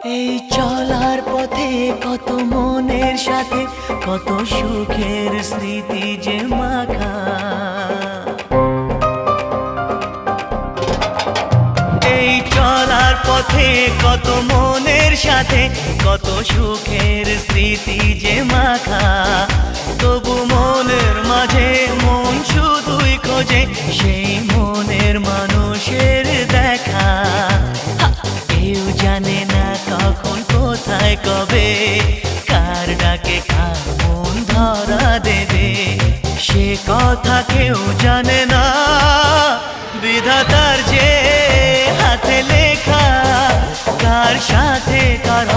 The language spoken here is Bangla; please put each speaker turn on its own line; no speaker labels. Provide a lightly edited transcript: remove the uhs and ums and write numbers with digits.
এই চলার পথে কত মনের সাথে কত সুখের স্মৃতি যে মাখা। এই চলার পথে কত মনের সাথে কত সুখের স্মৃতি যে মাখা। তবু মনের মাঝে মন শুধুই খোঁজে সেই মনের মানুষের দেখা। কেউ জানে না কখন কোথায় কবে কার ডাকে কার মন ধরা দেবে, সে কথা কেউ জানে না। বিধাতার যে হাতে লেখা কার সাথে কার